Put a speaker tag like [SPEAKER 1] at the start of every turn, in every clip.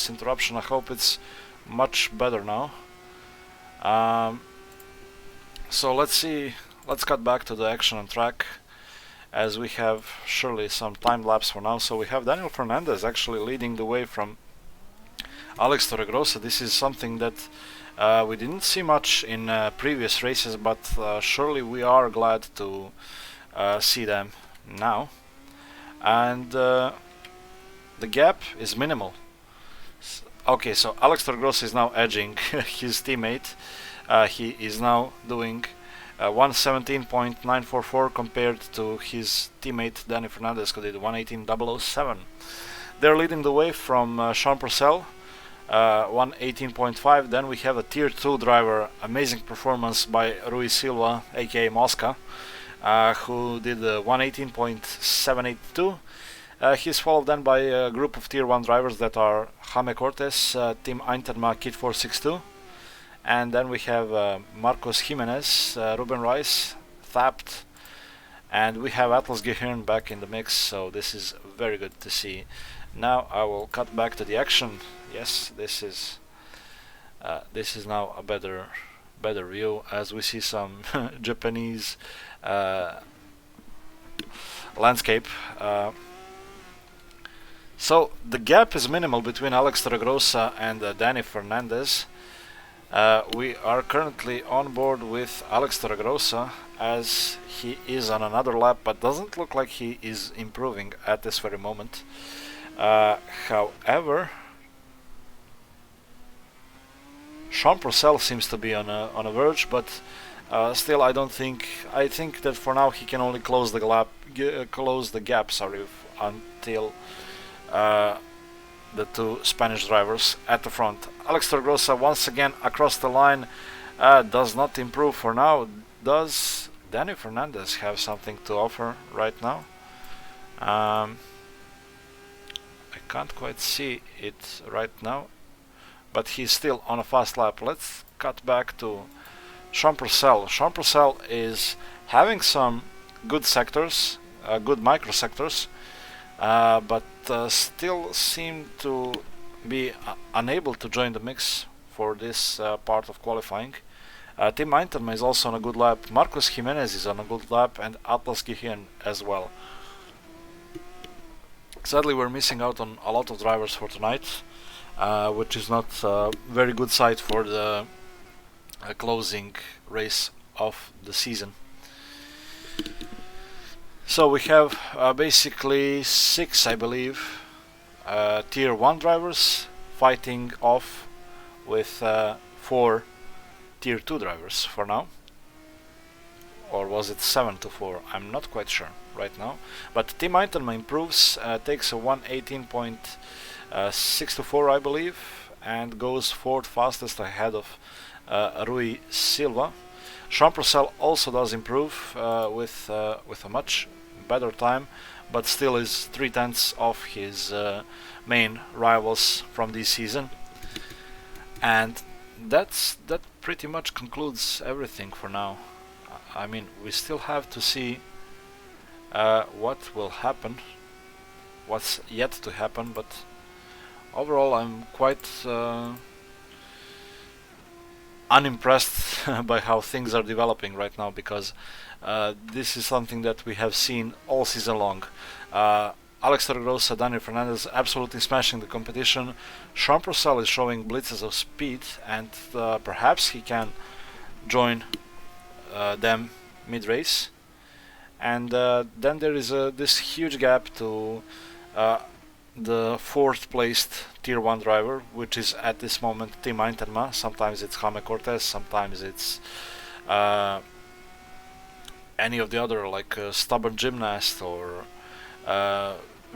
[SPEAKER 1] this interruption. I hope it's much better now. So let's see, let's cut back to the action on track, as we have surely some time lapse for now. So we have Daniel Fernandez actually leading the way from Alex Torregrossa. This is something that we didn't see much in previous races, but surely we are glad to see them now. And the gap is minimal. Okay, so Alex Torregrossa is now edging his teammate. He is now doing 117.944 compared to his teammate Danny Fernandez, who did 118.007. They're leading the way from Sean Purcell, 118.5. Then we have a tier 2 driver, amazing performance by Rui Silva, aka Mosca, who did 118.782. He's followed then by a group of tier 1 drivers that are Jaime Cortes, Team Einterma Kit 462, and then we have Marcos Jimenez, Ruben Rice, Thapt, and we have Atlas Gehirn back in the mix, so this is very good to see. Now I will cut back to the action. Yes, this is now a better view, as we see some Japanese landscape. So the gap is minimal between Alex Torregrossa and Danny Fernandez. We are currently on board with Alex Torregrossa, as he is on another lap, but doesn't look like he is improving at this very moment. However, Sean Purcell seems to be on a verge, but still, I think that for now he can only close the gap. Sorry, until the two Spanish drivers at the front. Alex Torregrossa once again across the line, does not improve for now. Does Danny Fernandez have something to offer right now? I can't quite see it right now, but he's still on a fast lap. Let's cut back to Sean Purcell. Sean Purcell is having some good sectors, good micro sectors, but still seem to be unable to join the mix for this part of qualifying. Tim Einterma is also on a good lap, Marcos Jimenez is on a good lap, and Atlas Gehirn as well. Sadly, we're missing out on a lot of drivers for tonight, which is not a very good sight for the closing race of the season. So we have basically 6, I believe, tier 1 drivers fighting off with 4 tier 2 drivers for now. Or was it 7 to 4? I'm not quite sure right now. But Team Einterma improves, takes a 118.624, I believe, and goes fourth fastest ahead of Rui Silva. Sean Purcell also does improve with a much better time, but still is 3/10 of his main rivals from this season. And that pretty much concludes everything for now. I mean, we still have to see what will happen, what's yet to happen, but overall I'm quite unimpressed by how things are developing right now, because this is something that we have seen all season long. Alex Torregrossa, Daniel Fernandez absolutely smashing the competition. Sean Purcell is showing blitzes of speed, and perhaps he can join them mid-race. And then there is this huge gap to the fourth placed tier 1 driver, which is at this moment Team Einterma. Sometimes it's Jaime Cortes, sometimes it's any of the other, like Stubborn Gymnast or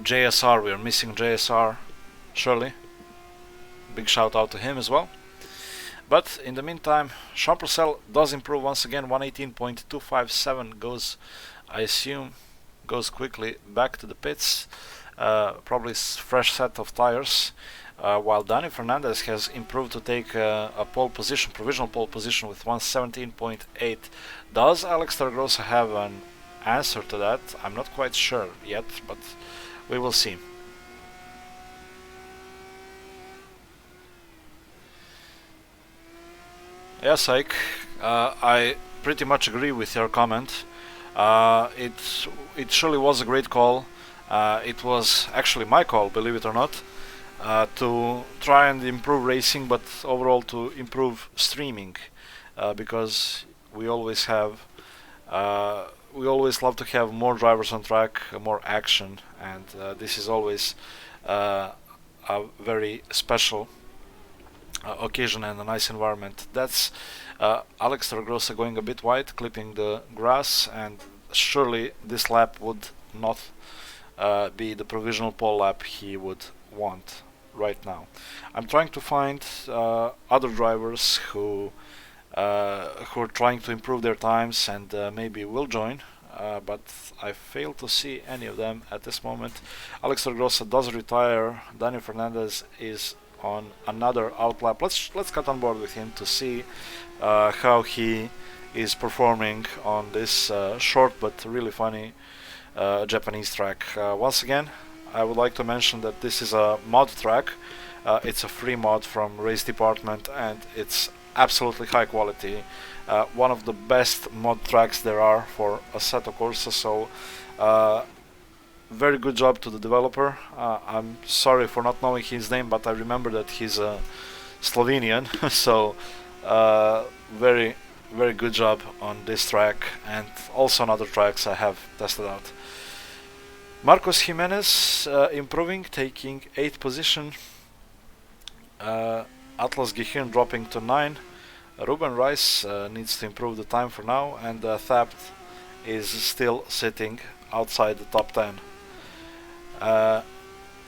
[SPEAKER 1] JSR. We are missing JSR, surely. Big shout out to him as well. But in the meantime, Sean Purcell does improve once again. 118.257 goes, I assume, goes quickly back to the pits. Probably fresh set of tires. While Danny Fernandez has improved to take a pole position, provisional pole position with 117.8. Does Alex Torregrossa have an answer to that? I'm not quite sure yet, but we will see. Yes, Ike, I pretty much agree with your comment. It surely was a great call. It was actually my call, believe it or not, to try and improve racing, but overall to improve streaming, because we always have we always love to have more drivers on track, more action, and this is always a very special occasion and a nice environment. That's Alex Torgrosa going a bit wide, clipping the grass, and surely this lap would not be the provisional pole lap he would want right now. I'm trying to find other drivers who are trying to improve their times and maybe will join. But I fail to see any of them at this moment. Alex Torgrosa does retire. Daniel Fernandez is on another outlap. Let's cut on board with him to see how he is performing on this short but really funny Japanese track. Once again, I would like to mention that this is a mod track. It's a free mod from Race Department, and it's absolutely high quality. One of the best mod tracks there are for Assetto Corsa, so very good job to the developer. I'm sorry for not knowing his name, but I remember that he's a Slovenian, so very good job on this track and also on other tracks I have tested out. Marcos Jimenez improving, taking 8th position. Atlas Gihirn dropping to 9. Ruben Rice needs to improve the time for now, and Thapt is still sitting outside the top 10.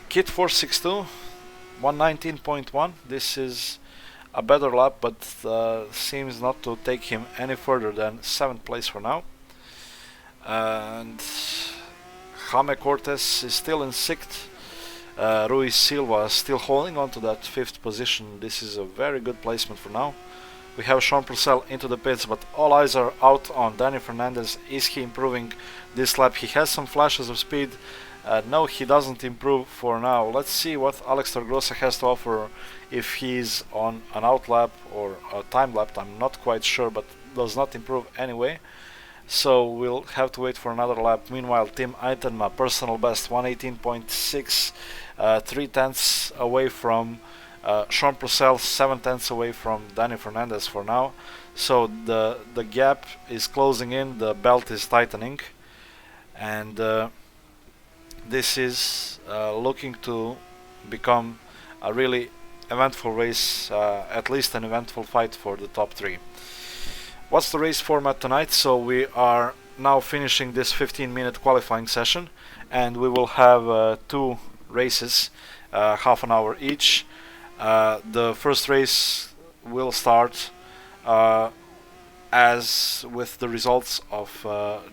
[SPEAKER 1] Kit 462, 119.1. This is a better lap, but seems not to take him any further than 7th place for now. And Jaime Cortez is still in 6th. Ruiz Silva still holding on to that 5th position. This is a very good placement for now. We have Sean Purcell into the pits, but all eyes are out on Danny Fernandez. Is he improving this lap? He has some flashes of speed. No, he doesn't improve for now. Let's see what Alex Torgrosa has to offer if he's on an out lap or a time lap. I'm not quite sure, but does not improve anyway. So we'll have to wait for another lap. Meanwhile, Tim Eitenma, personal best, 118.6, 3/10 away from Sean Purcell, 7/10 away from Danny Fernandez for now. So the gap is closing in, the belt is tightening, and this is looking to become a really eventful race, at least an eventful fight for the top 3. What's the race format tonight? So we are now finishing this 15-minute qualifying session, and we will have 2 races, half an hour each. The first race will start as with the results of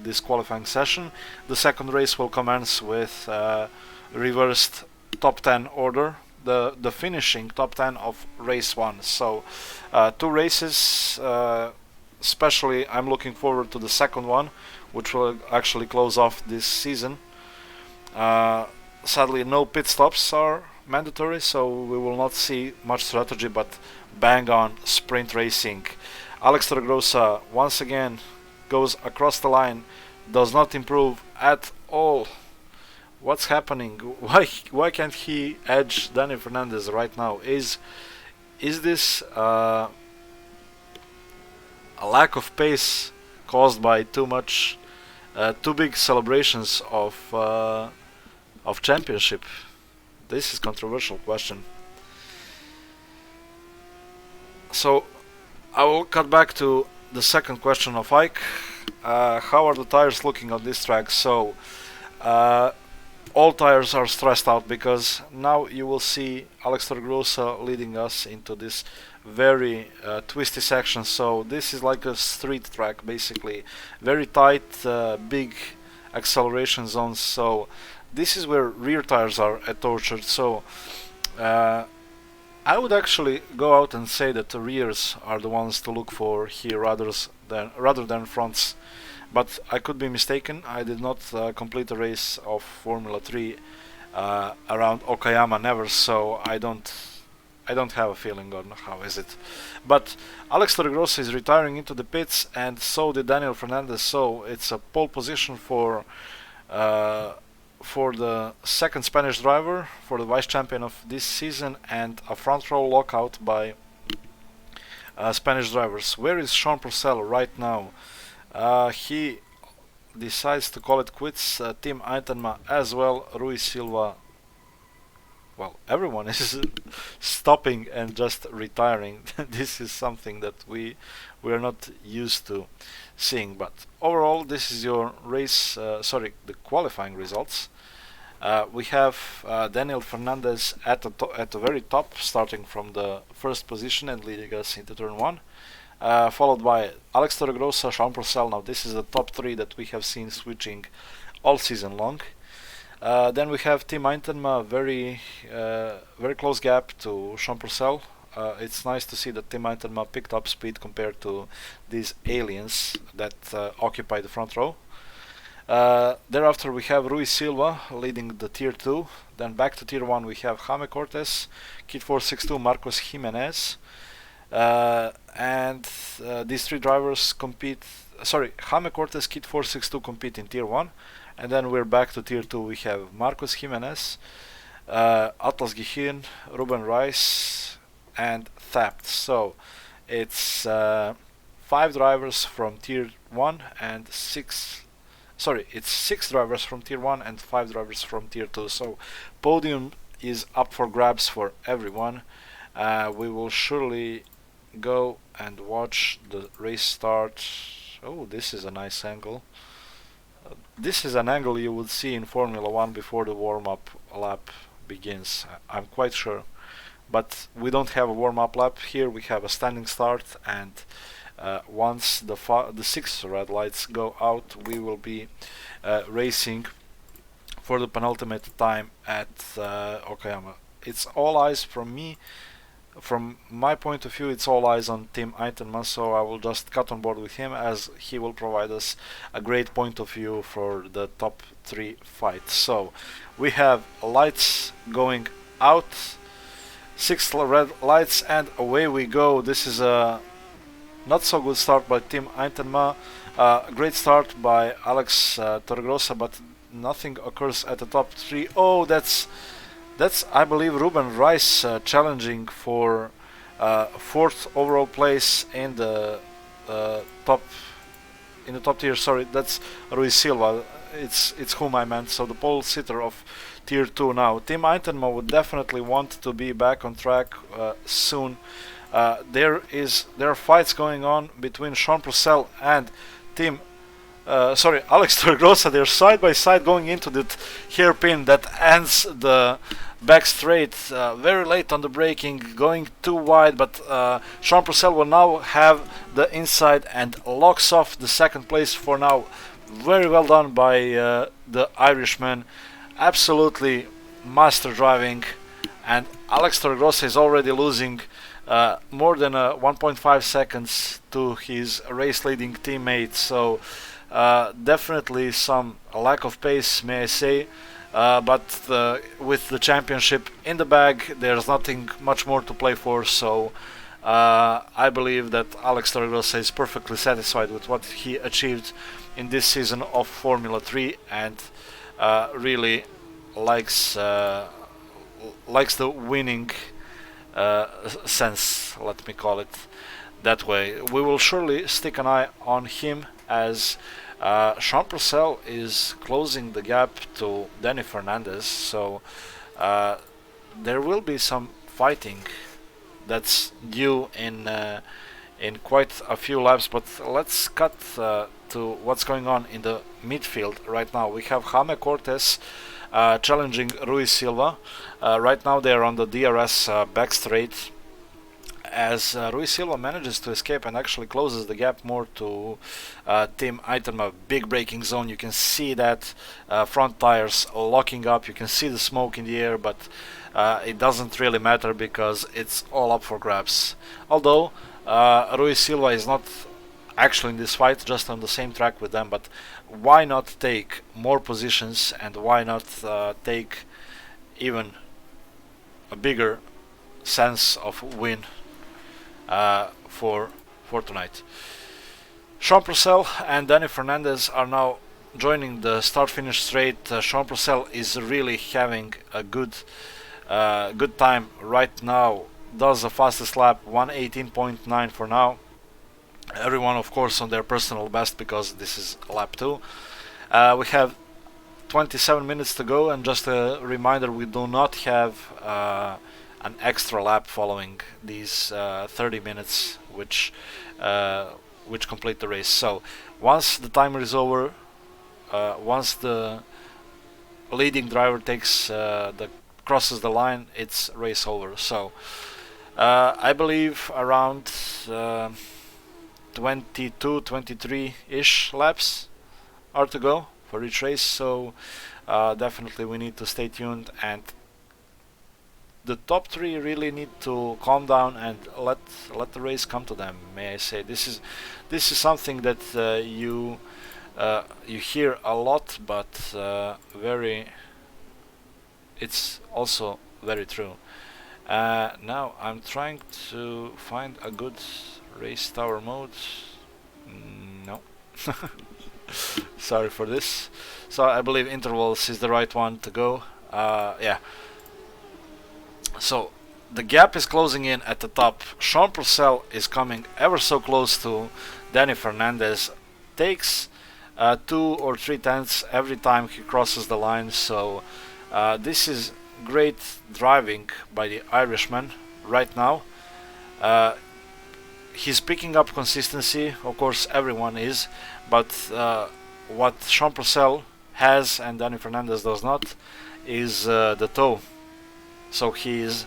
[SPEAKER 1] this qualifying session. The second race will commence with reversed top 10 order, the finishing top 10 of race 1. So 2 races. Especially I'm looking forward to the second one, which will actually close off this season. Sadly, no pit stops are mandatory, so we will not see much strategy, but bang on sprint racing. Alex Torgrosa once again goes across the line, does not improve at all. What's happening? Why can't he edge Danny Fernandez right now? Is this a lack of pace caused by too big celebrations of championship? This is a controversial question. So I will cut back to the second question of Ike. How are the tires looking on this track? So all tires are stressed out, because now you will see Alex Torgrosa leading us into this very twisty section. So this is like a street track, basically, very tight, big acceleration zones. So this is where rear tires are tortured. So I would actually go out and say that the rears are the ones to look for here rather than fronts, but I could be mistaken. I did not complete a race of Formula 3 around Okayama, never, so I don't I don't have a feeling on how is it. But Alex Torregrossa is retiring into the pits, and so did Daniel Fernandez. So it's a pole position for the second Spanish driver, for the vice champion of this season, and a front row lockout by Spanish drivers. Where is Sean Purcell right now? He decides to call it quits. Team Aitema as well. Rui Silva. Well, everyone is stopping and just retiring. This is something that we are not used to seeing. But overall, this is your race. The qualifying results. We have Daniel Fernandez at the very top, starting from the first position and leading us into turn 1. Followed by Alex Torregrossa, Sean Purcell. Now this is the top 3 that we have seen switching all season long. Then we have Team Aitema, very close gap to Sean Purcell. It's nice to see that Team Aitema picked up speed compared to these aliens that occupy the front row. Thereafter we have Rui Silva leading the tier 2. Then back to tier 1 we have Jaime Cortes, Kit 462, Marcos Jimenez. And these 3 drivers compete. Jaime Cortes, Kit 462 compete in tier 1. And then we're back to tier 2. We have Marcos Jimenez, Atlas Gihin, Ruben Rice, and Thapt. So it's 5 drivers from tier 1 and 6. It's 6 drivers from tier 1 and 5 drivers from tier 2. So podium is up for grabs for everyone. We will surely go and watch the race start. Oh, this is a nice angle. This is an angle you would see in Formula 1 before the warm-up lap begins, I'm quite sure. But we don't have a warm-up lap here, we have a standing start, and once the 6 red lights go out, we will be racing for the penultimate time at Okayama. It's all eyes from me. From my point of view, it's all eyes on Team Aitema, so I will just cut on board with him, as he will provide us a great point of view for the top 3 fight. So we have lights going out, 6 red lights, and away we go. This is a not so good start by Team Aitema. Great start by Alex Torregrossa, but nothing occurs at the top 3. Oh, that's I believe Ruben Rice challenging for 4th overall place in the top tier. Sorry, that's Rui Silva. It's whom I meant. So the pole sitter of tier 2 now. Team Aitema would definitely want to be back on track soon. There are fights going on between Sean Purcell and Team Alex Torregrossa. They're side by side going into the hairpin that ends the back straight very late on the braking, going too wide, but Sean Purcell will now have the inside and locks off the 2nd place for now. Very well done by the Irishman. Absolutely master driving, and Alex Torregrossa is already losing more than 1.5 seconds to his race leading teammate. So definitely some lack of pace, may I say, but with the championship in the bag, there's nothing much more to play for. So I believe that Alex Torregrossa is perfectly satisfied with what he achieved in this season of Formula 3, and really likes the winning sense, let me call it that way. We will surely stick an eye on him, as Sean Purcell is closing the gap to Danny Fernandez, so there will be some fighting that's due in quite a few laps. But let's cut to what's going on in the midfield right now. We have Jaime Cortes challenging Rui Silva. Right now they are on the DRS back straight, as Rui Silva manages to escape and actually closes the gap more to Team Aitema. Big braking zone, you can see that front tires locking up, you can see the smoke in the air, but it doesn't really matter because it's all up for grabs. Although Rui Silva is not actually in this fight, just on the same track with them, but why not take more positions, and why not take even a bigger sense of win for tonight. Sean Purcell and Danny Fernandez are now joining the start-finish straight. Sean Purcell is really having a good time right now. Does the fastest lap, 1:18.9 for now. Everyone, of course, on their personal best because this is lap 2. We have 27 minutes to go, and just a reminder, we do not have an extra lap following these 30 minutes, which complete the race. So once the timer is over, once the leading driver crosses the line, it's race over. So I believe around 22, 23-ish laps are to go for each race. So definitely we need to stay tuned, and the top 3 really need to calm down and let the race come to them. May I say, this is something that you hear a lot, but it's also very true. Now I'm trying to find a good race tower mode. No. Sorry for this. So I believe intervals is the right one to go. Yeah. So the gap is closing in at the top. Sean Purcell is coming ever so close to Danny Fernandez. Takes 2 or 3 tenths every time he crosses the line. So this is great driving by the Irishman right now. He's picking up consistency. Of course, everyone is, but what Sean Purcell has and Danny Fernandez does not is the toe. So he's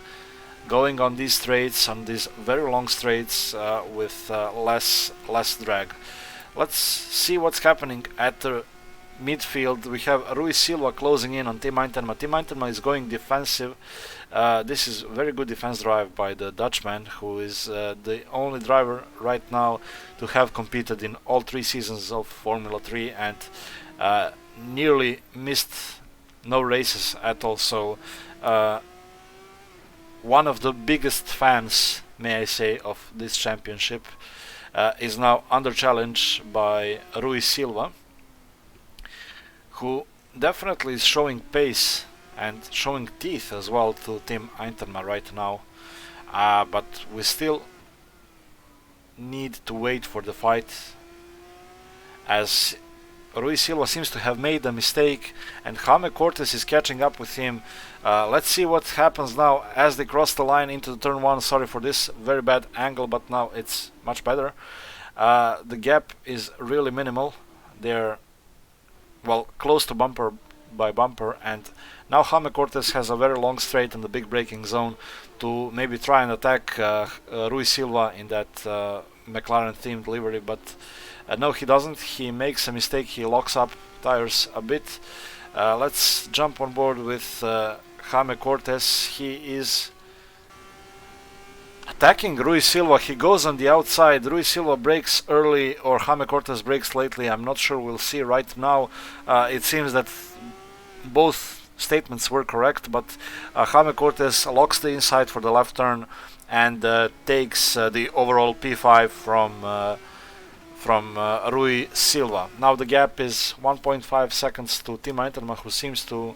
[SPEAKER 1] going on these straights, on these very long straights, with less drag. Let's see what's happening at the midfield. We have Rui Silva closing in on Tim Eintema. Tim Eintema is going defensive. This is very good defense drive by the Dutchman, who is the only driver right now to have competed in all 3 seasons of Formula 3 and nearly missed no races at all. So one of the biggest fans, may I say, of this championship is now under challenge by Rui Silva, who definitely is showing pace and showing teeth as well to Tim Eintema right now. But we still need to wait for the fight, as Rui Silva seems to have made a mistake and Jaime Cortes is catching up with him. Let's see what happens now as they cross the line into the turn 1. Sorry for this very bad angle, but now it's much better. The gap is really minimal. They're close to bumper by bumper, and now Jaime Cortes has a very long straight in the big braking zone to maybe try and attack Rui Silva in that McLaren themed livery, but no, he doesn't. He makes a mistake. He locks up tires a bit. Let's jump on board with Jaime Cortes. He is attacking Rui Silva. He goes on the outside. Rui Silva brakes early, or Jaime Cortes brakes lately. I'm not sure. We'll see right now. It seems that both statements were correct, but Jaime Cortes locks the inside for the left turn and takes the overall P5 from Rui Silva. Now the gap is 1.5 seconds to Tim Eintema, who seems to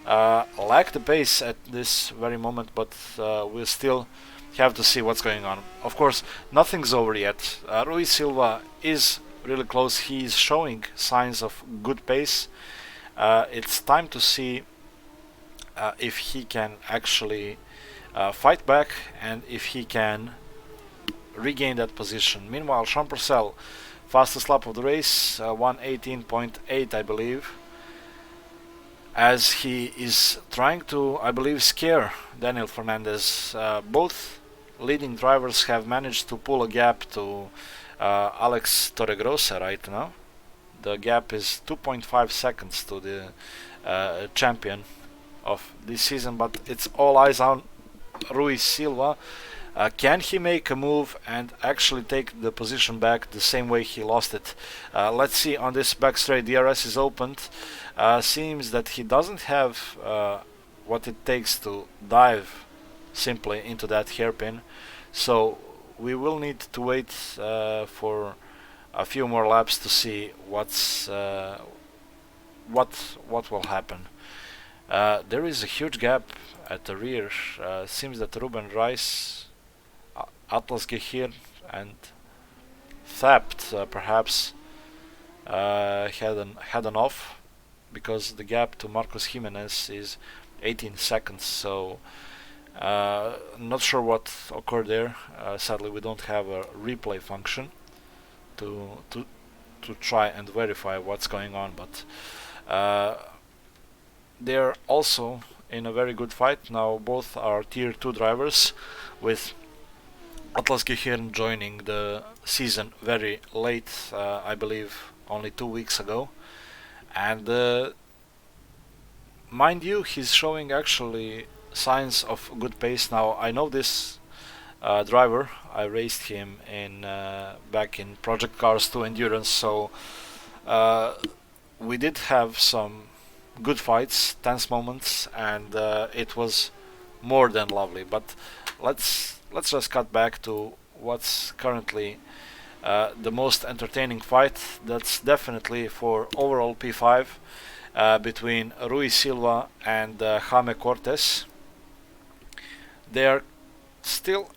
[SPEAKER 1] lack the pace at this very moment, but we'll still have to see what's going on. Of course, nothing's over yet. Rui Silva is really close. He's showing signs of good pace. It's time to see if he can actually fight back and if he can regain that position. Meanwhile, Sean Purcell, fastest lap of the race, 1:18.8 I believe, as he is trying to, I believe, scare Daniel Fernandez. Both leading drivers have managed to pull a gap to Alex Torregrossa right now. The gap is 2.5 seconds to the champion of this season, but it's all eyes on Rui Silva. Can he make a move and actually take the position back the same way he lost it? Let's see on this back straight. DRS is opened. Seems that he doesn't have what it takes to dive simply into that hairpin. So we will need to wait for a few more laps to see what will happen. There is a huge gap at the rear. Seems that Ruben Rice, Atlas Gehir, and Thapt perhaps had an off, because the gap to Marcos Jimenez is 18 seconds. So not sure what occurred there. Sadly, we don't have a replay function to try and verify what's going on, but they're also in a very good fight now. Both are tier 2 drivers, with Atlas Gehirn joining the season very late, I believe only 2 weeks ago, and mind you, he's showing actually signs of good pace now. I know this driver. I raced him in back in Project Cars 2 Endurance, so we did have some good fights, tense moments, and it was more than lovely. But let's just cut back to what's currently the most entertaining fight. That's definitely for overall P5 between Rui Silva and Jaime Cortes. They are still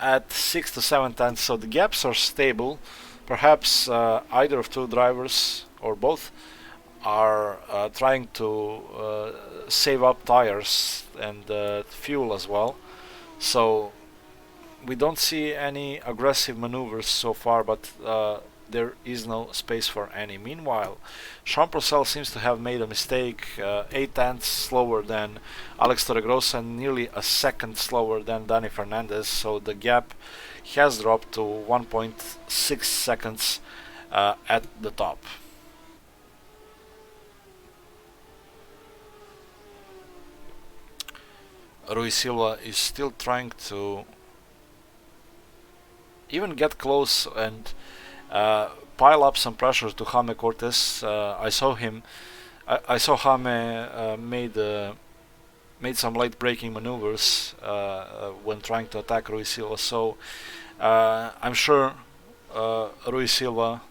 [SPEAKER 1] at 6 to 7 tenths, so the gaps are stable. Perhaps either of two drivers or both are trying to save up tires and fuel as well. So we don't see any aggressive maneuvers so far, but there is no space for any. Meanwhile, Sean Purcell seems to have made a mistake, 8 tenths slower than Alex Torregrossa and nearly a second slower than Dani Fernandez, so the gap has dropped to 1.6 seconds at the top. Rui Silva is still trying to even get close and pile up some pressure to Jaime Cortes. I saw Jaime made some late braking maneuvers when trying to attack Rui Silva. So I'm sure Rui Silva,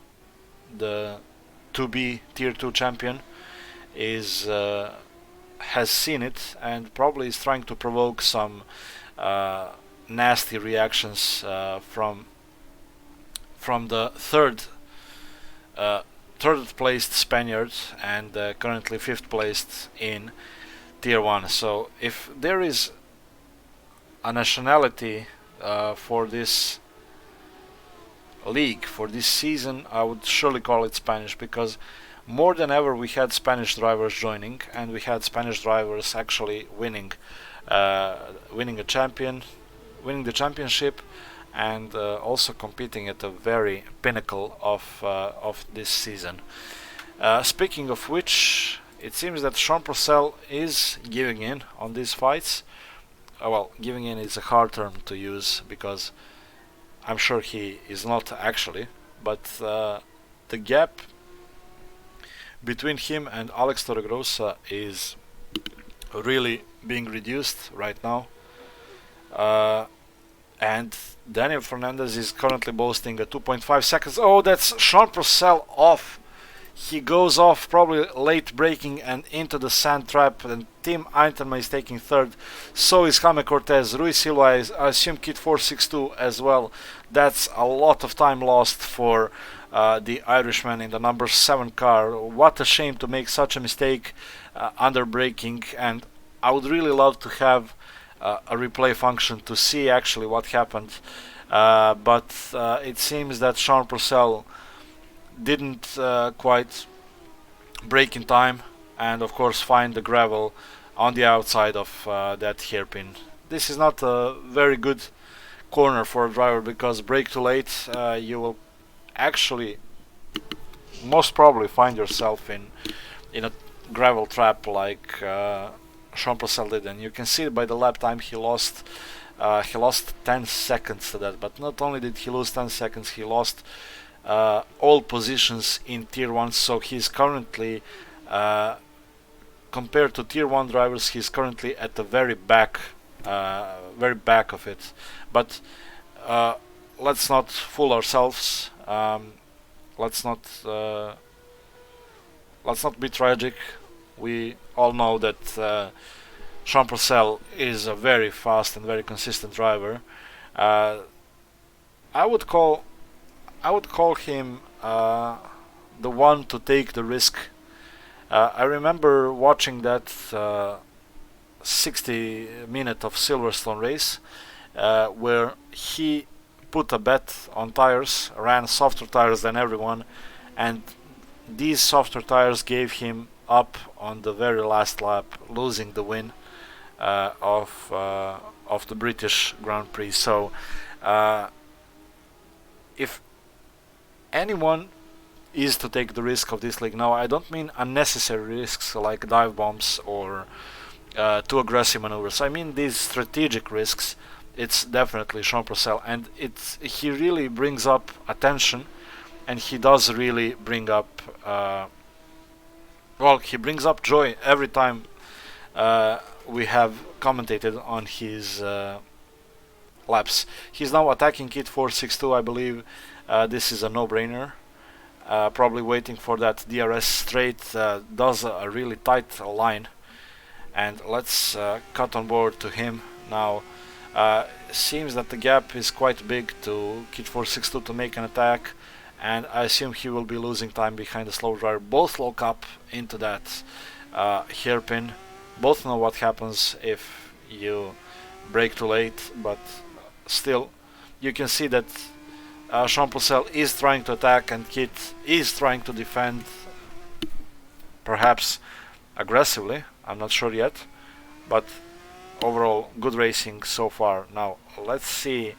[SPEAKER 1] the to-be Tier 2 champion, has seen it and probably is trying to provoke some nasty reactions from the third placed Spaniard and currently 5th placed in Tier 1. So if there is a nationality for this league, for this season, I would surely call it Spanish, because more than ever we had Spanish drivers joining, and we had Spanish drivers actually winning the championship, and also competing at the very pinnacle of this season. Speaking of which, it seems that Sean Purcell is giving in on these fights. Well, giving in is a hard term to use, because I'm sure he is not actually, but the gap between him and Alex Torregrossa is really being reduced right now. And Daniel Fernandez is currently boasting a 2.5 seconds. Oh, that's Sean Purcell off. He goes off, probably late braking and into the sand trap, and Tim Eintema is taking third. So is Jaime Cortes. Rui Silva is, I assume, Kit 462 as well. That's a lot of time lost for the Irishman in the number 7 car. What a shame to make such a mistake under braking, and I would really love to have a replay function to see actually what happened, but it seems that Sean Purcell didn't quite brake in time, and of course find the gravel on the outside of that hairpin. This is not a very good corner for a driver, because brake too late, you will actually most probably find yourself in a gravel trap like Sean Purcell did, and you can see by the lap time he lost 10 seconds to that. But not only did he lose 10 seconds, he lost all positions in Tier 1, so he's currently compared to Tier 1 drivers, he's currently at the very back very back of it. But let's not fool ourselves. Let's not be tragic. We all know that Jean Purcell is a very fast and very consistent driver. Uh, I would call him the one to take the risk. I remember watching that 60 minute of Silverstone race where he put a bet on tires, ran softer tires than everyone, and these softer tires gave him up on the very last lap, losing the win of the British Grand Prix. So if anyone is to take the risk of this league, now I don't mean unnecessary risks like dive bombs or too aggressive maneuvers. I mean these strategic risks. It's definitely Jean Purcell, and he really brings up attention, and he does really bring up he brings up joy every time we have commentated on his laps. He's now attacking Kit 462, I believe. This is a no-brainer. Probably waiting for that DRS straight. Does a really tight line, and let's cut on board to him now. Seems that the gap is quite big to Kit 462 to make an attack, and I assume he will be losing time behind the slow driver. Both lock up into that hairpin. Both know what happens if you brake too late, but still you can see that Jean Purcell is trying to attack and Kit is trying to defend, perhaps aggressively, I'm not sure yet, but overall good racing so far. Now let's see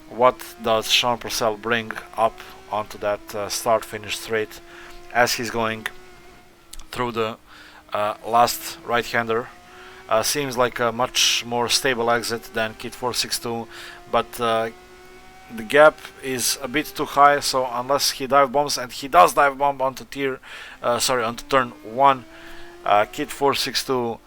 [SPEAKER 1] what does Jean Purcell bring up onto that start-finish straight as he's going through the last right-hander. Seems like a much more stable exit than Kit 462, but the gap is a bit too high, so unless he dive bombs, and he does dive bomb onto onto turn 1, Kit 462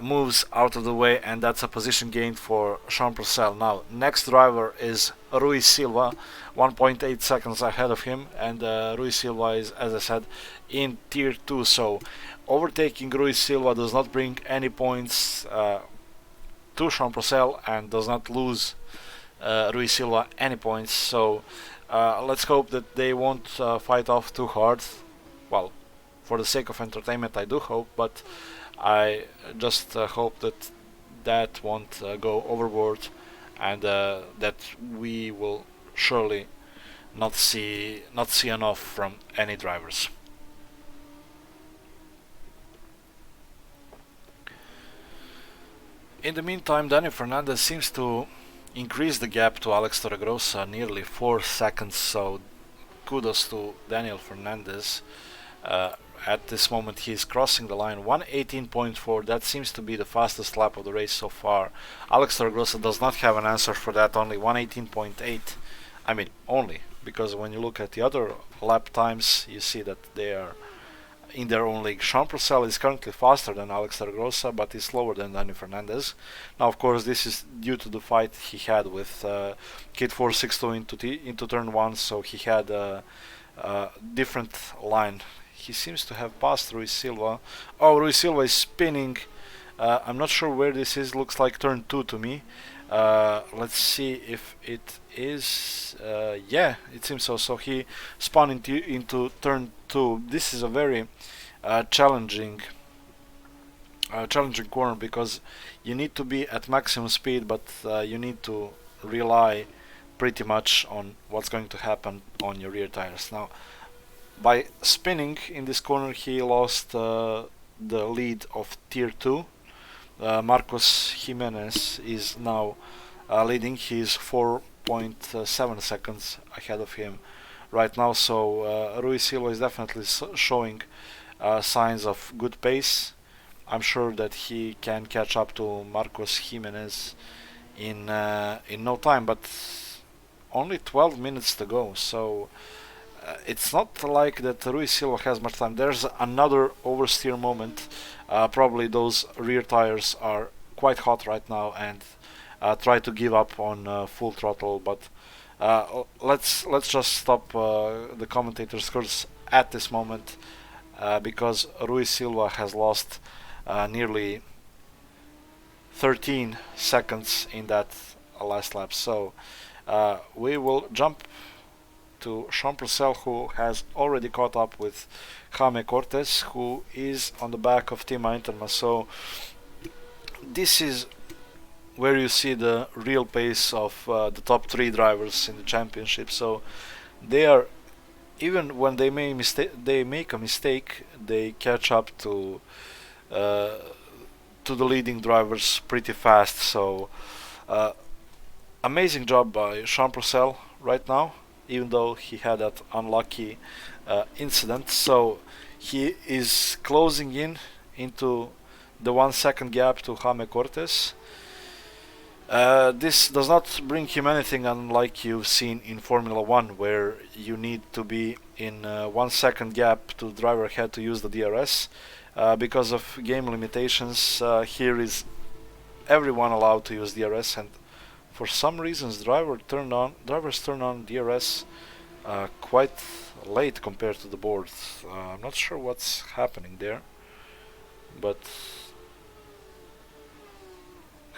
[SPEAKER 1] moves out of the way, and that's a position gain for Jean Purcell. Now next driver is Rui Silva, 1.8 seconds ahead of him, and Rui Silva is, as I said, in tier 2, so overtaking Rui Silva does not bring any points to Jean Purcell and does not lose Rui Silva any points, so let's hope that they won't fight off too hard. Well, for the sake of entertainment I do hope, but I just hope that that won't go overboard, and that we will surely not see enough from any drivers. In the meantime, Daniel Fernandez seems to increase the gap to Alex Torregrossa nearly 4 seconds, so kudos to Daniel Fernandez. At this moment he's crossing the line, 1:18.4. That seems to be the fastest lap of the race so far. Alex Torregrossa does not have an answer for that, only 1:18.8. I mean only, because when you look at the other lap times you see that they are in their own league. Jean Purcell is currently faster than Alex Torregrossa, but is slower than Dani Fernandez. Now of course this is due to the fight he had with Kit 462 into turn 1, so he had a different line. He seems to have passed Rui Silva. Oh, Rui Silva is spinning. I'm not sure where this is. Looks like turn 2 to me. Let's see if it is. Yeah, it seems so. So he spun into turn 2. This is a very challenging corner, because you need to be at maximum speed, but you need to rely pretty much on what's going to happen on your rear tires. Now, by spinning in this corner, he lost the lead of tier 2. Marcos Jimenez is now leading. He is 4.7 seconds ahead of him right now, so Rui Silva is definitely showing signs of good pace. I'm sure that he can catch up to Marcos Jimenez in no time, but only 12 minutes to go, so it's not like that Rui Silva has much time. There's another oversteer moment. Probably those rear tires are quite hot right now, and try to give up on full throttle. But let's just stop the commentator's curse at this moment, because Ruiz Silva has lost nearly 13 seconds in that last lap. So we will jump to Sean Purcell, who has already caught up with Jaime Cortez, who is on the back of Team Interma. So this is where you see the real pace of the top 3 drivers in the championship. So they are, even when they make a mistake, they catch up to the leading drivers pretty fast. So amazing job by Sean Purcell right now, even though he had that unlucky incident. So he is closing in into the 1 second gap to Jaime Cortez. This does not bring him anything unlike you've seen in Formula 1, where you need to be in 1 second gap to driver ahead to use the DRS. Because of game limitations, here is everyone allowed to use DRS, and for some reasons drivers turn on DRS quite late compared to the board. I'm not sure what's happening there, but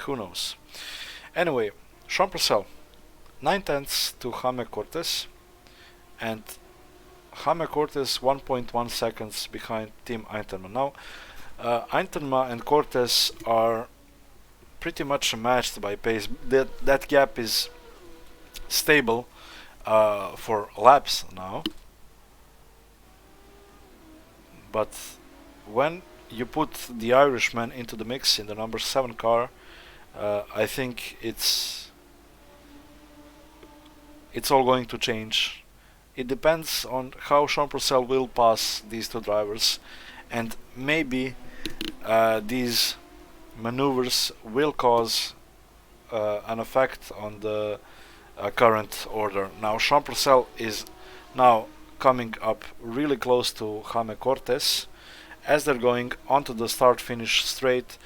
[SPEAKER 1] who knows. Anyway, Sean Purcell, 9 tenths to Jaime Cortez, and Jaime Cortez 1.1 seconds behind Team Interma. Now, Interma and Cortez are pretty much matched by pace. That gap is stable for laps now, but when you put the Irishman into the mix in the number 7 car, I think it's all going to change. It depends on how Sean Purcell will pass these 2 drivers, and maybe these maneuvers will cause an effect on the current order. Now Sean Purcell is now coming up really close to Jaime Cortez as they're going onto the start-finish straight.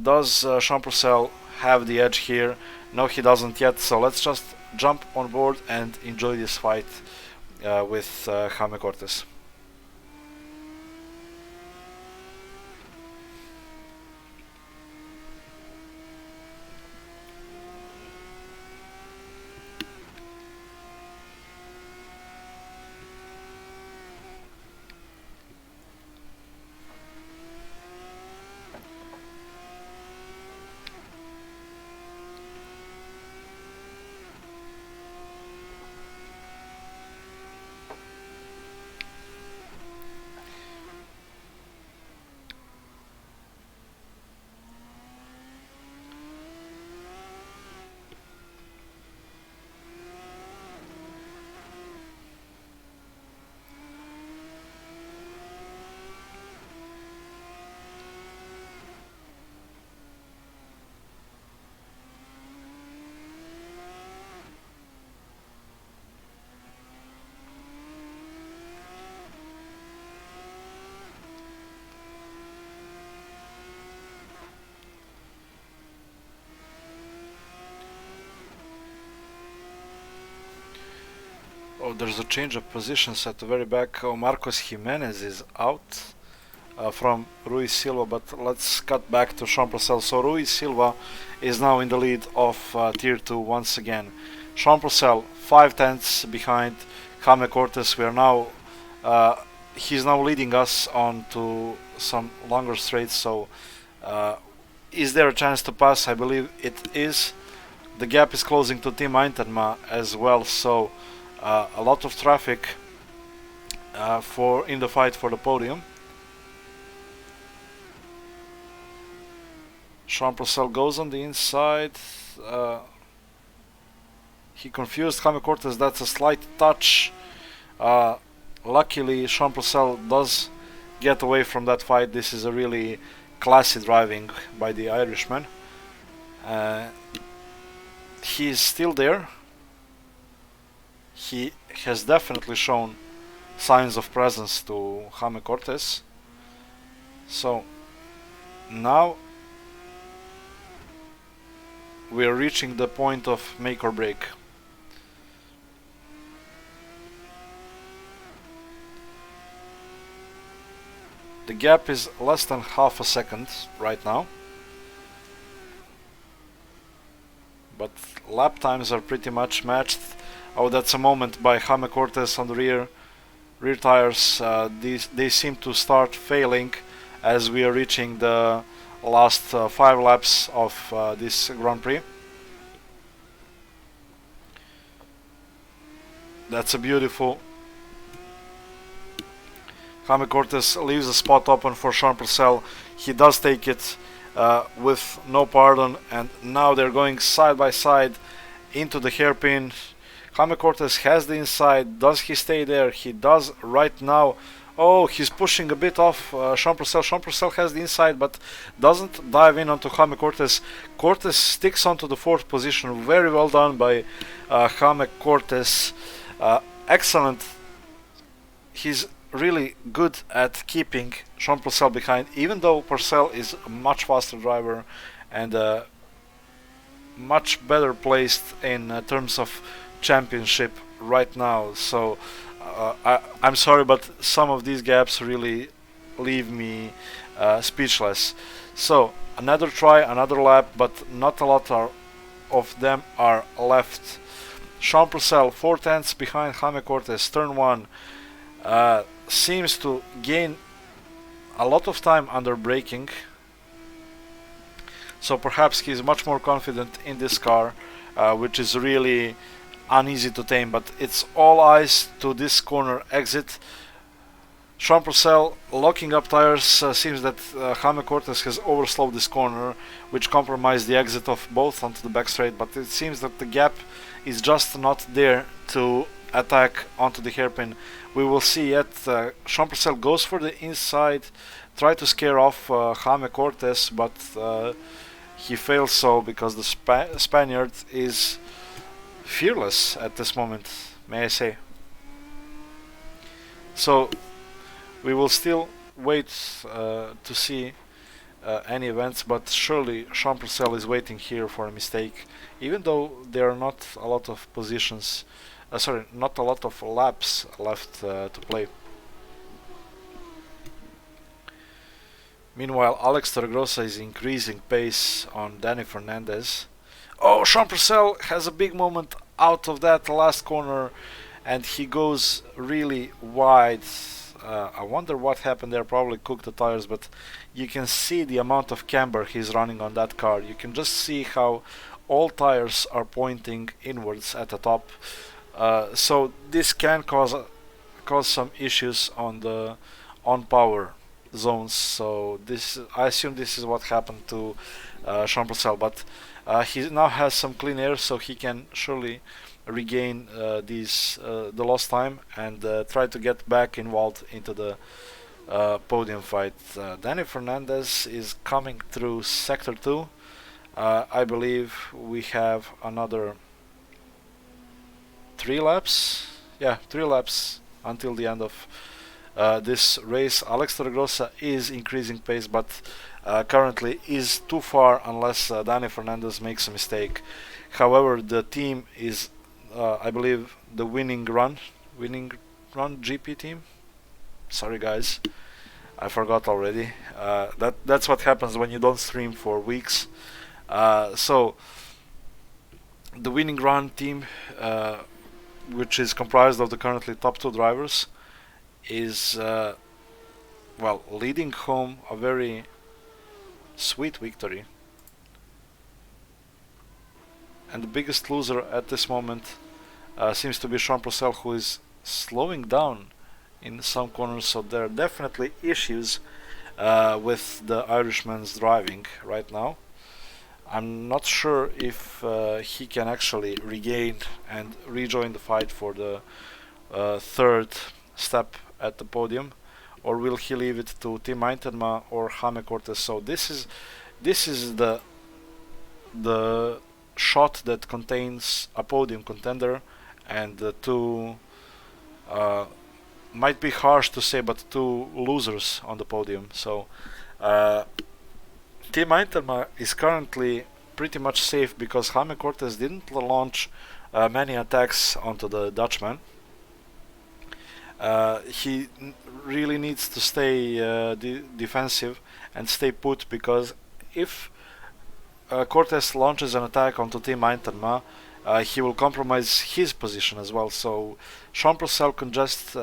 [SPEAKER 1] Does Sean Purcell have the edge here? No, he doesn't yet. So let's just jump on board and enjoy this fight with Jaime Cortez. Oh, there's a change of positions at the very back. Oh, Marcos Jimenez is out from Ruiz Silva, but let's cut back to Sean Purcell. So Ruiz Silva is now in the lead of Tier 2 once again. Sean Purcell 5 tenths behind Jaime Cortez. We are now he's now leading us on to some longer straights. So is there a chance to pass? I believe it is. The gap is closing to Team Interma as well. So a lot of traffic in the fight for the podium. Sean Purcell goes on the inside. He confused Jaime Cortez. That's a slight touch. Luckily, Sean Purcell does get away from that fight. This is a really classy driving by the Irishman. He's still there. He has definitely shown signs of presence to Jaime Cortez. So now we are reaching the point of make or break. The gap is less than half a second right now, but lap times are pretty much matched. Oh, that's a moment by Jaime Cortez on the rear tires. They seem to start failing as we are reaching the last 5 laps of this Grand Prix. That's a beautiful. Jaime Cortez leaves a spot open for Jean Purcell. He does take it with no pardon, and now they're going side by side into the hairpin. Jaime Cortez has the inside. Does he stay there? He does right now. Oh, he's pushing a bit off Jean Purcell. Jean Purcell has the inside, but doesn't dive in onto Jaime Cortez. Cortez sticks onto the 4th position. Very well done by Jaime Cortez. Excellent. He's really good at keeping Jean Purcell behind, even though Purcell is a much faster driver and much better placed in terms of championship right now. So I'm sorry, but some of these gaps really leave me speechless. So another try, another lap, but not a lot of them are left. Jean Purcell 4/10 behind Jaime Cortez, turn 1. Seems to gain a lot of time under braking, so perhaps he's much more confident in this car, which is really uneasy to tame, but it's all eyes to this corner exit. Jean Purcell locking up tires. Seems that Jaime Cortez has overslowed this corner, which compromised the exit of both onto the back straight, but it seems that the gap is just not there to attack onto the hairpin. We will see yet. Jean Purcell goes for the inside, try to scare off Jaime Cortez, but he fails so because the Spaniard is fearless at this moment, may I say. So we will still wait to see any events, but surely Jean Purcell is waiting here for a mistake, even though there are not a lot of positions. Not a lot of laps left to play. Meanwhile, Alex Torregrossa is increasing pace on Danny Fernandez. Oh, Jean Purcell has a big moment out of that last corner, and he goes really wide. I wonder what happened there. Probably cooked the tires, but you can see the amount of camber he's running on that car. You can just see how all tires are pointing inwards at the top. So this can cause some issues on the on-power zones. So I assume this is what happened to Jean Purcell, but he now has some clean air, so he can surely regain the lost time and try to get back involved into the podium fight. Danny Fernandez is coming through sector 2. I believe we have another 3 laps. Yeah, 3 laps until the end of this race. Alex Torregrossa is increasing pace, but currently is too far unless Danny Fernandez makes a mistake. However, the team is, I believe, the winning run GP team. Sorry guys, I forgot already. That's what happens when you don't stream for weeks. So the winning run team, which is comprised of the currently top 2 drivers, is leading home a very sweet victory. And the biggest loser at this moment seems to be Jean Purcell, who is slowing down in some corners, so there are definitely issues with the Irishman's driving right now. I'm not sure if he can actually regain and rejoin the fight for the 3rd step at the podium, or will he leave it to Tim Eintema or Jaime Cortez? So this is the shot that contains a podium contender and the 2 might be harsh to say, but 2 losers on the podium. So Tim Eintema is currently pretty much safe because Jaime Cortez didn't launch many attacks onto the Dutchman. He really needs to stay defensive and stay put, because if Cortez launches an attack onto Team Eintema, he will compromise his position as well. So Sean Purcell can just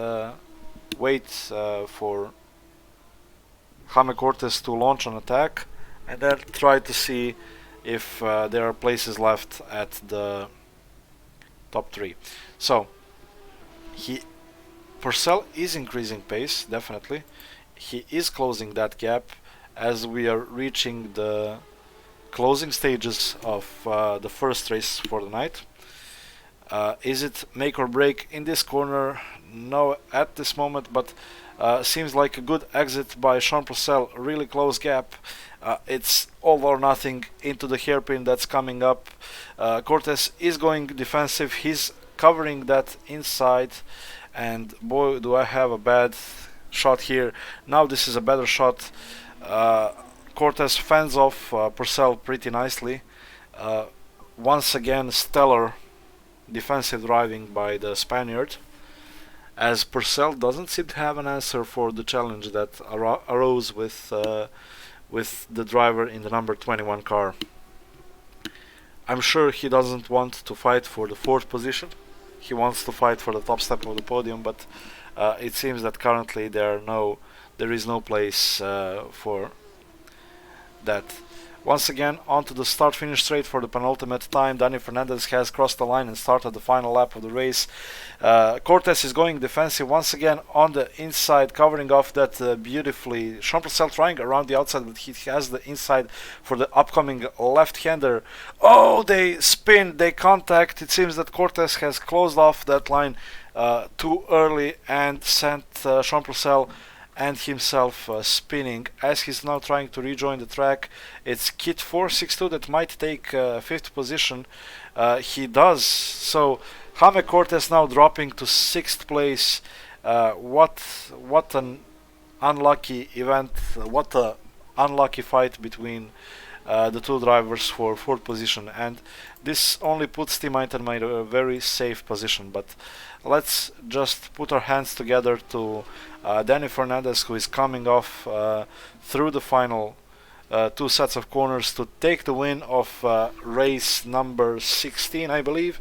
[SPEAKER 1] wait for Jaime Cortez to launch an attack and then try to see if there are places left at the top 3. So Purcell is increasing pace, definitely. He is closing that gap as we are reaching the closing stages of the first race for the night. Is it make or break in this corner? No, at this moment, but seems like a good exit by Sean Purcell. Really close gap. It's all or nothing into the hairpin that's coming up. Cortez is going defensive. He's covering that inside, and boy, do I have a bad shot here. Now this is a better shot. Cortez fends off Purcell pretty nicely. Once again, stellar defensive driving by the Spaniard, as Purcell doesn't seem to have an answer for the challenge that arose with the driver in the number 21 car. I'm sure he doesn't want to fight for the 4th position. He wants to fight for the top step of the podium, but it seems that currently there is no place for that. Once again, onto the start-finish straight for the penultimate time. Dani Fernandez has crossed the line and started the final lap of the race. Cortez is going defensive once again on the inside, covering off that beautifully. Sean Purcell trying around the outside, but he has the inside for the upcoming left-hander. Oh, they spin, they contact. It seems that Cortez has closed off that line too early and sent Sean Purcell and himself spinning as he's now trying to rejoin the track. It's Kit 462 that might take 5th position. He does. So Jaime Cortez now dropping to 6th place. What an unlucky event. What a unlucky fight between the two drivers for 4th position, and this only puts Team Eintema in a very safe position. But let's just put our hands together to Dani Fernandez, who is coming off through the final 2 sets of corners to take the win of race number 16, I believe.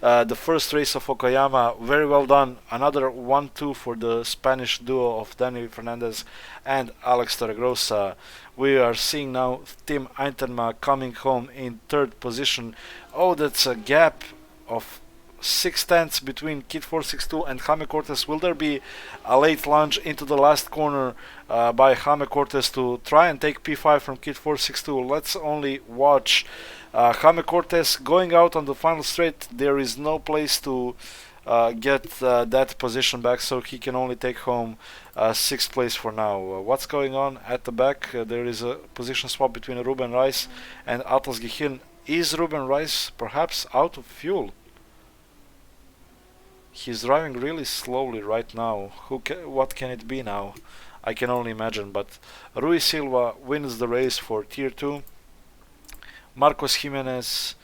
[SPEAKER 1] The first race of Okayama. Very well done. Another 1-2 for the Spanish duo of Dani Fernandez and Alex Torregrosa. We are seeing now Team Eintema coming home in 3rd position. Oh, that's a gap of 6/10 between Kit 462 and Jaime Cortez. Will there be a late lunge into the last corner by Jaime Cortez to try and take P5 from Kit 462? Let's only watch. Jaime Cortez going out on the final straight. There is no place to get that position back, so he can only take home 6th place for now. What's going on at the back? There is a position swap between Ruben Rice and Atlas Gihirn. Is Ruben Rice perhaps out of fuel? He's driving really slowly right now. What can it be now? I can only imagine. But Rui Silva wins the race for Tier 2. Marcos Jimenez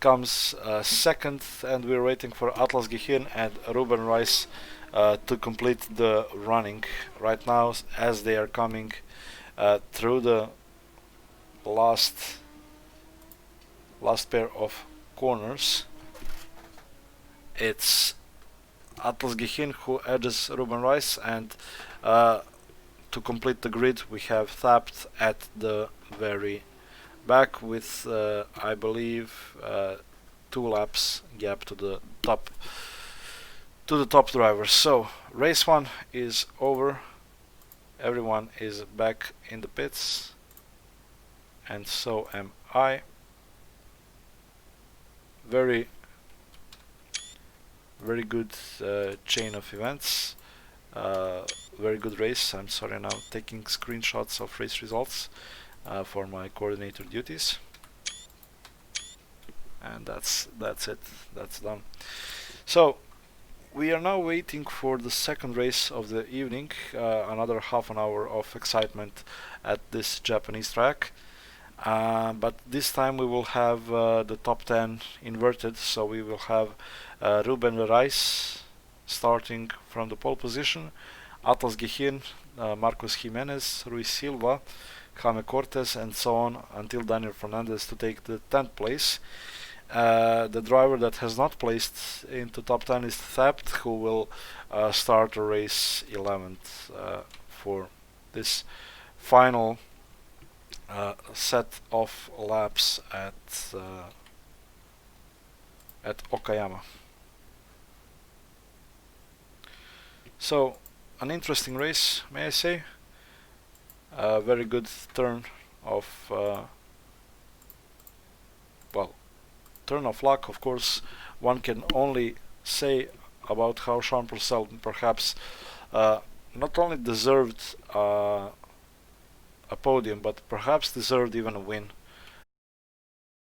[SPEAKER 1] comes 2nd, and we're waiting for Atlas Gihirn and Ruben Rice to complete the running right now as they are coming through the last pair of corners. It's Atlas Gihirn who edges Ruben Rice, and to complete the grid we have Thapt at the very back with I believe 2 laps gap to the top drivers. So race 1 is over. Everyone is back in the pits, and so am I. Very good chain of events. Very good race. I'm sorry, now taking screenshots of race results for my coordinator duties. And that's it. That's done. So we are now waiting for the second race of the evening. Another half an hour of excitement at this Japanese track. but this time we will have the top 10 inverted, so we will have Ruben Reis starting from the pole position, Atlas Gehin, Marcos Jimenez, Ruiz Silva, Jaime Cortez, and so on until Daniel Fernandez to take the 10th place. The driver that has not placed into top 10 is Thapt, who will start the race 11th for this final set of laps at Okayama. So, an interesting race, may I say. A very good turn of turn of luck. Of course, one can only say about how Sean Purcell perhaps not only deserved a podium, but perhaps deserved even a win.